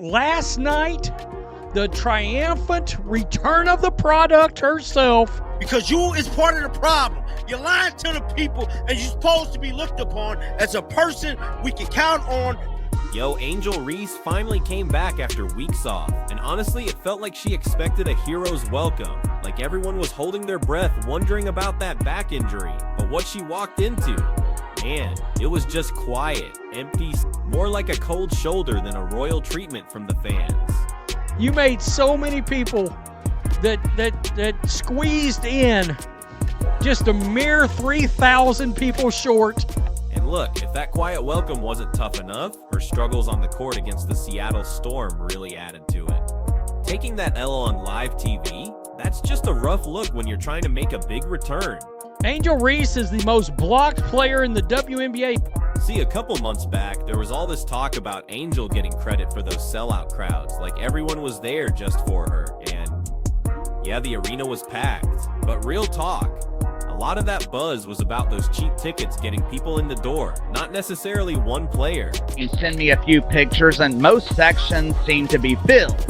last night, the triumphant return of the product herself. Because you is part of the problem. You're lying to the people, and you're supposed to be looked upon as a person we can count on. Yo, Angel Reese finally came back after weeks off, and honestly, it felt like she expected a hero's welcome. Like everyone was holding their breath, wondering about that back injury. But what she walked into, man, it was just quiet, empty, more like a cold shoulder than a royal treatment from the fans. You made so many people that squeezed in, just a mere 3,000 people short. And look, if that quiet welcome wasn't tough enough, her struggles on the court against the Seattle Storm really added to it. Taking that L on live TV, that's just a rough look when you're trying to make a big return. Angel Reese is the most blocked player in the WNBA. See, a couple months back, there was all this talk about Angel getting credit for those sellout crowds, like everyone was there just for her, and yeah, the arena was packed. But real talk, a lot of that buzz was about those cheap tickets getting people in the door, not necessarily one player. You send me a few pictures and most sections seem to be filled.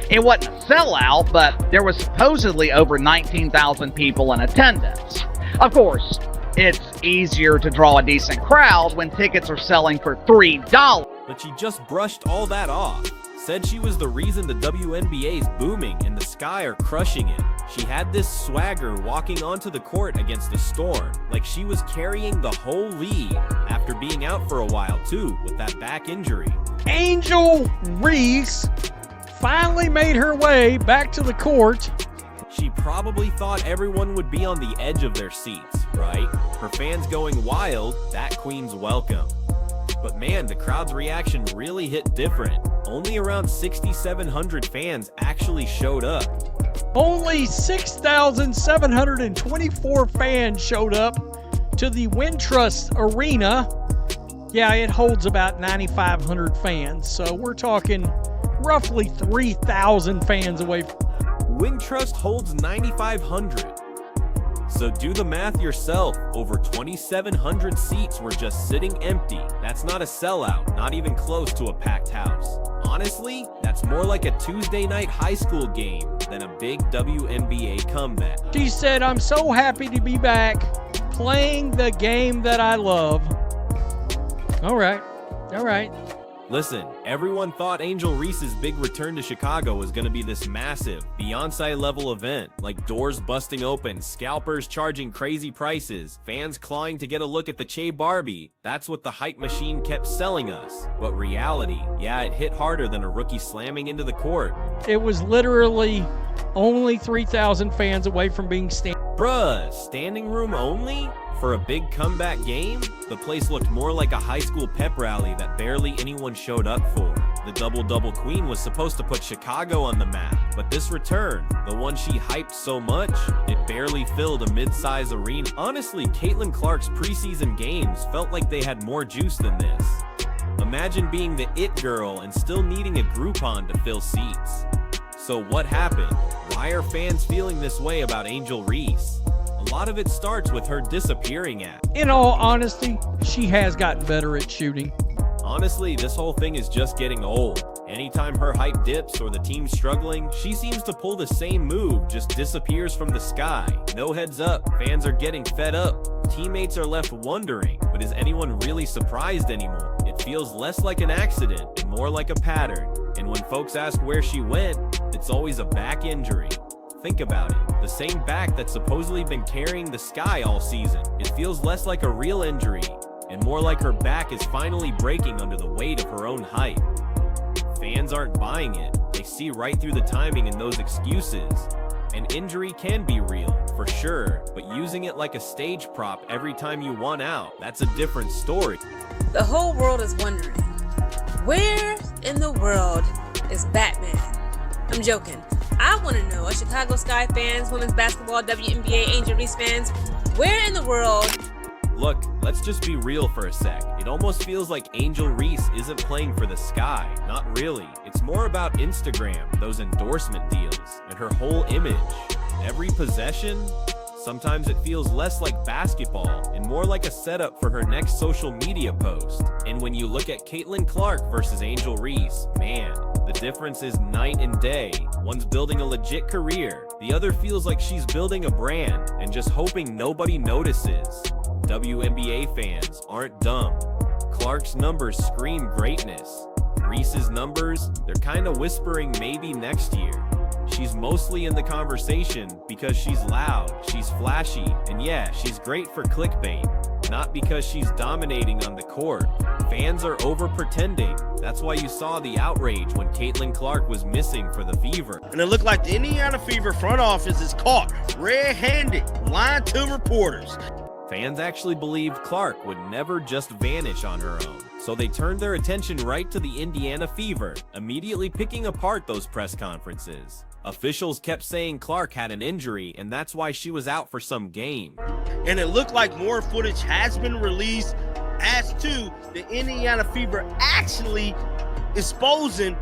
It wasn't a sellout, but there was supposedly over 19,000 people in attendance. Of course, it's easier to draw a decent crowd when tickets are selling for $3. But she just brushed all that off. Said she was the reason the WNBA's booming and the Sky are crushing it. She had this swagger walking onto the court against the Storm, like she was carrying the whole league after being out for a while too with that back injury. Angel Reese finally made her way back to the court. She probably thought everyone would be on the edge of their seats, right? Her fans going wild, that queen's welcome. But man, the crowd's reaction really hit different. Only around 6,700 fans actually showed up. Only 6,724 fans showed up to the Wintrust Arena. Yeah, it holds about 9,500 fans, so we're talking roughly 3,000 fans away. Wintrust holds 9,500. So do the math yourself. Over 2,700 seats were just sitting empty. That's not a sellout, not even close to a packed house. Honestly, that's more like a Tuesday night high school game than a big WNBA comeback. She said, "I'm so happy to be back playing the game that I love." All right. Listen, everyone thought Angel Reese's big return to Chicago was going to be this massive, Beyonce-level event, like doors busting open, scalpers charging crazy prices, fans clawing to get a look at the Che Barbie. That's what the hype machine kept selling us. But reality, yeah, it hit harder than a rookie slamming into the court. It was literally only 3,000 fans away from being Bruh, standing room only? For a big comeback game, the place looked more like a high school pep rally that barely anyone showed up for. The double-double queen was supposed to put Chicago on the map, but this return, the one she hyped so much, it barely filled a mid-size arena. Honestly, Caitlin Clark's preseason games felt like they had more juice than this. Imagine being the it girl and still needing a Groupon to fill seats. So what happened? Why are fans feeling this way about Angel Reese? A lot of it starts with her disappearing act. In all honesty, she has gotten better at shooting. Honestly, this whole thing is just getting old. Anytime her hype dips or the team's struggling, she seems to pull the same move, just disappears from the sky. No heads up, fans are getting fed up. Teammates are left wondering, but is anyone really surprised anymore? It feels less like an accident and more like a pattern. And when folks ask where she went, it's always a back injury. Think about it, the same back that's supposedly been carrying the Sky all season. It feels less like a real injury and more like her back is finally breaking under the weight of her own hype. Fans aren't buying it. They see right through the timing and those excuses. An injury can be real, for sure, but using it like a stage prop every time you want out, that's a different story. The whole world is wondering, where in the world is Batman? I'm joking. I want to know, us Chicago Sky fans, women's basketball, WNBA, Angel Reese fans, where in the world? Look, let's just be real for a sec. It almost feels like Angel Reese isn't playing for the Sky. Not really. It's more about Instagram, those endorsement deals, and her whole image. Every possession, sometimes it feels less like basketball and more like a setup for her next social media post. And when you look at Caitlin Clark versus Angel Reese, man, The difference is night and day. One's building a legit career, the other feels like she's building a brand and just hoping nobody notices. WNBA fans aren't dumb. Clark's numbers scream greatness. Reese's numbers, they're kinda whispering maybe next year. She's mostly in the conversation because she's loud, she's flashy, and yeah, she's great for clickbait. Not because she's dominating on the court. Fans are over pretending. That's why you saw the outrage when Caitlin Clark was missing for the Fever. And it looked like the Indiana Fever front office is caught red-handed, lying to reporters. Fans actually believed Clark would never just vanish on her own, so they turned their attention right to the Indiana Fever, immediately picking apart those press conferences. Officials kept saying Clark had an injury and that's why she was out for some game. And it looked like more footage has been released as to the Indiana Fever actually exposing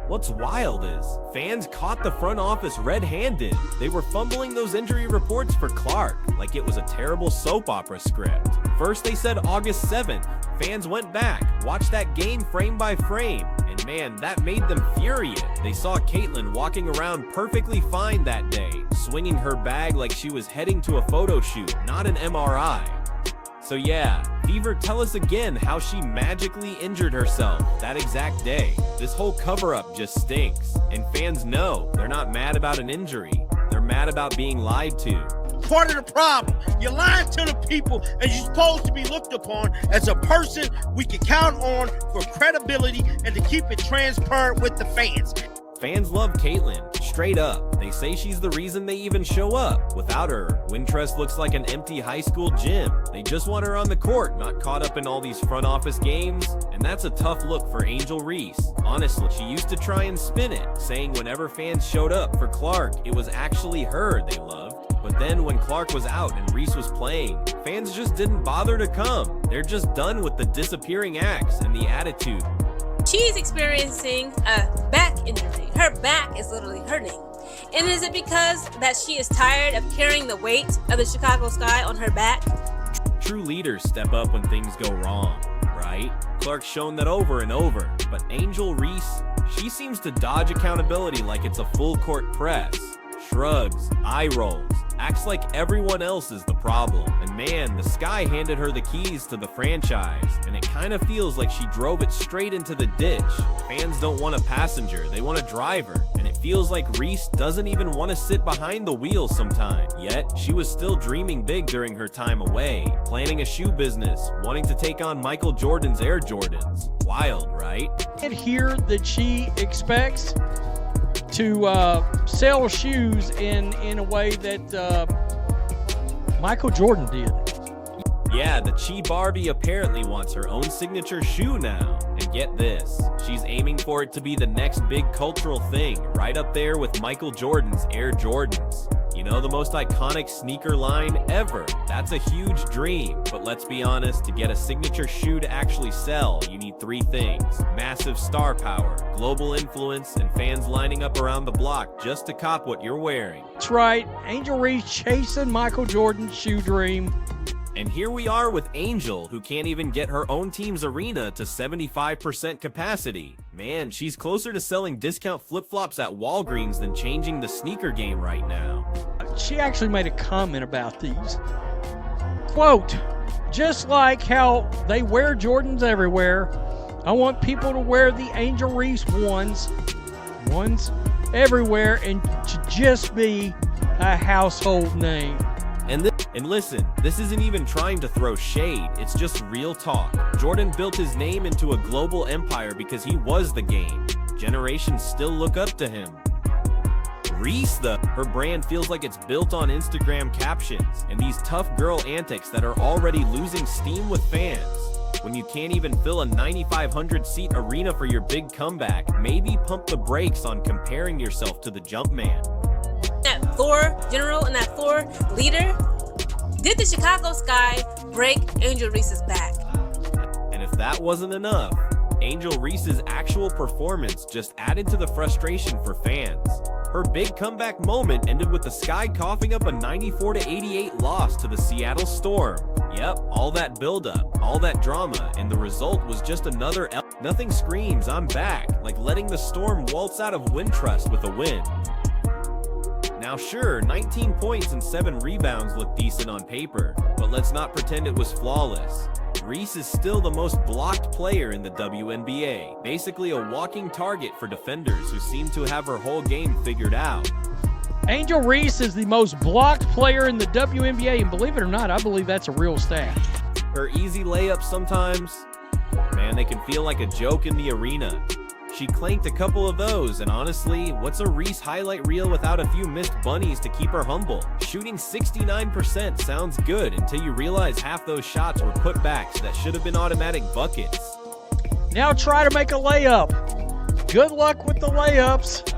What's wild is, fans caught the front office red-handed. They were fumbling those injury reports for Clark, like it was a terrible soap opera script. First they said August 7th. Fans went back, watched that game frame by frame, and man, that made them furious. They saw Caitlin walking around perfectly fine that day, swinging her bag like she was heading to a photo shoot, not an MRI. So yeah, Fever, tell us again how she magically injured herself that exact day. This whole cover-up just stinks, and fans know they're not mad about an injury. They're mad about being lied to. part of the problem. You're lying to the people, and you're supposed to be looked upon as a person we can count on for credibility and to keep it transparent with the fans. Fans love Caitlin, straight up. They say she's the reason they even show up. Without her, Wintrust looks like an empty high school gym. They just want her on the court, not caught up in all these front office games. And that's a tough look for Angel Reese. Honestly, she used to try and spin it, saying whenever fans showed up for Clark, it was actually her they loved. But then when Clark was out and Reese was playing, fans just didn't bother to come. They're just done with the disappearing acts and the attitude. She's experiencing a back injury. Her back is literally hurting. And is it because that she is tired of carrying the weight of the Chicago Sky on her back? True leaders step up when things go wrong, right? Clark's shown that over and over, but Angel Reese, she seems to dodge accountability like it's a full court press. Shrugs, eye rolls, acts like everyone else is the problem. And man, the Sky handed her the keys to the franchise, and it kind of feels like she drove it straight into the ditch. Fans don't want a passenger, they want a driver, and it feels like Reese doesn't even want to sit behind the wheel sometimes. Yet, she was still dreaming big during her time away, planning a shoe business, wanting to take on Michael Jordan's Air Jordans. Wild, right? And here that she expects to sell shoes in a way that Michael Jordan did. Yeah, the Chi Barbie apparently wants her own signature shoe now. And get this, she's aiming for it to be the next big cultural thing, right up there with Michael Jordan's Air Jordans. You know, the most iconic sneaker line ever. That's a huge dream, but let's be honest, to get a signature shoe to actually sell, you need three things: massive star power, global influence, and fans lining up around the block just to cop what you're wearing. That's right, Angel Reese chasing Michael Jordan's shoe dream. And here we are with Angel, who can't even get her own team's arena to 75% capacity. Man, she's closer to selling discount flip-flops at Walgreens than changing the sneaker game right now. She actually made a comment about these. Quote, "Just like how they wear Jordans everywhere, I want people to wear the Angel Reese ones everywhere and to just be a household name." And listen, this isn't even trying to throw shade, it's just real talk. Jordan built his name into a global empire because he was the game. Generations still look up to him. Reese, her brand feels like it's built on Instagram captions and these tough girl antics that are already losing steam with fans. When you can't even fill a 9,500 seat arena for your big comeback, maybe pump the brakes on comparing yourself to the Jumpman. That floor general and that floor leader, did the Chicago Sky break Angel Reese's back? And if that wasn't enough, Angel Reese's actual performance just added to the frustration for fans. Her big comeback moment ended with the Sky coughing up a 94-88 loss to the Seattle Storm. Yep, all that buildup, all that drama, and the result was just another L. Nothing screams "I'm back" like letting the Storm waltz out of Wintrust with a win. Now sure, 19 points and 7 rebounds look decent on paper, but let's not pretend it was flawless. Reese is still the most blocked player in the WNBA, basically a walking target for defenders who seem to have her whole game figured out. Angel Reese is the most blocked player in the WNBA, and believe it or not, I believe that's a real stat. Her easy layups sometimes, man, they can feel like a joke in the arena. She clanked a couple of those, and honestly, what's a Reese highlight reel without a few missed bunnies to keep her humble? Shooting 69% sounds good until you realize half those shots were putbacks that should have been automatic buckets. Now try to make a layup. Good luck with the layups.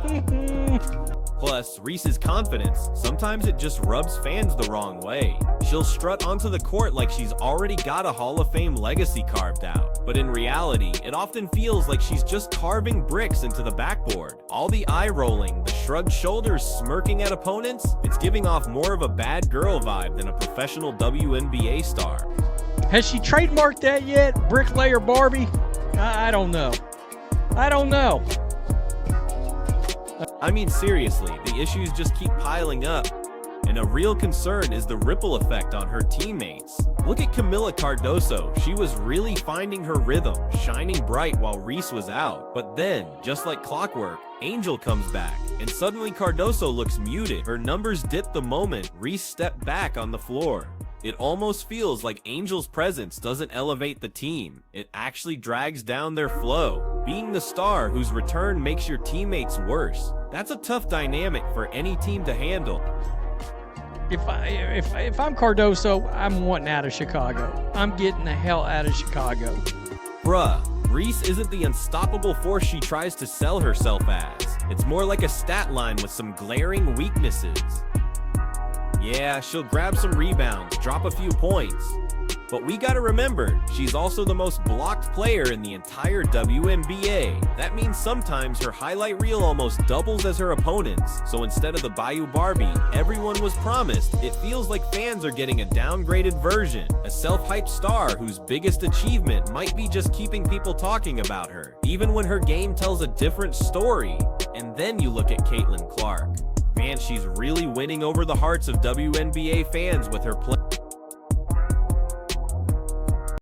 Plus, Reese's confidence, sometimes it just rubs fans the wrong way. She'll strut onto the court like she's already got a Hall of Fame legacy carved out. But in reality, it often feels like she's just carving bricks into the backboard. All the eye rolling, the shrugged shoulders smirking at opponents, it's giving off more of a bad girl vibe than a professional WNBA star. Has she trademarked that yet? Bricklayer Barbie? I don't know. I don't know. I mean, seriously, the issues just keep piling up, and a real concern is the ripple effect on her teammates. Look at Camila Cardoso. She was really finding her rhythm, shining bright while Reese was out. But then, just like clockwork, Angel comes back, and suddenly Cardoso looks muted. Her numbers dip the moment Reese stepped back on the floor. It almost feels like Angel's presence doesn't elevate the team. It actually drags down their flow. Being the star whose return makes your teammates worse. That's a tough dynamic for any team to handle. If I'm Cardoso, I'm wanting out of Chicago. I'm getting the hell out of Chicago. Bruh, Reese isn't the unstoppable force she tries to sell herself as. It's more like a stat line with some glaring weaknesses. Yeah, she'll grab some rebounds, drop a few points. But we gotta remember, she's also the most blocked player in the entire WNBA. That means sometimes her highlight reel almost doubles as her opponent's. So instead of the Bayou Barbie everyone was promised, it feels like fans are getting a downgraded version. A self-hyped star whose biggest achievement might be just keeping people talking about her, even when her game tells a different story. And then you look at Caitlin Clark. Man, she's really winning over the hearts of WNBA fans with her play.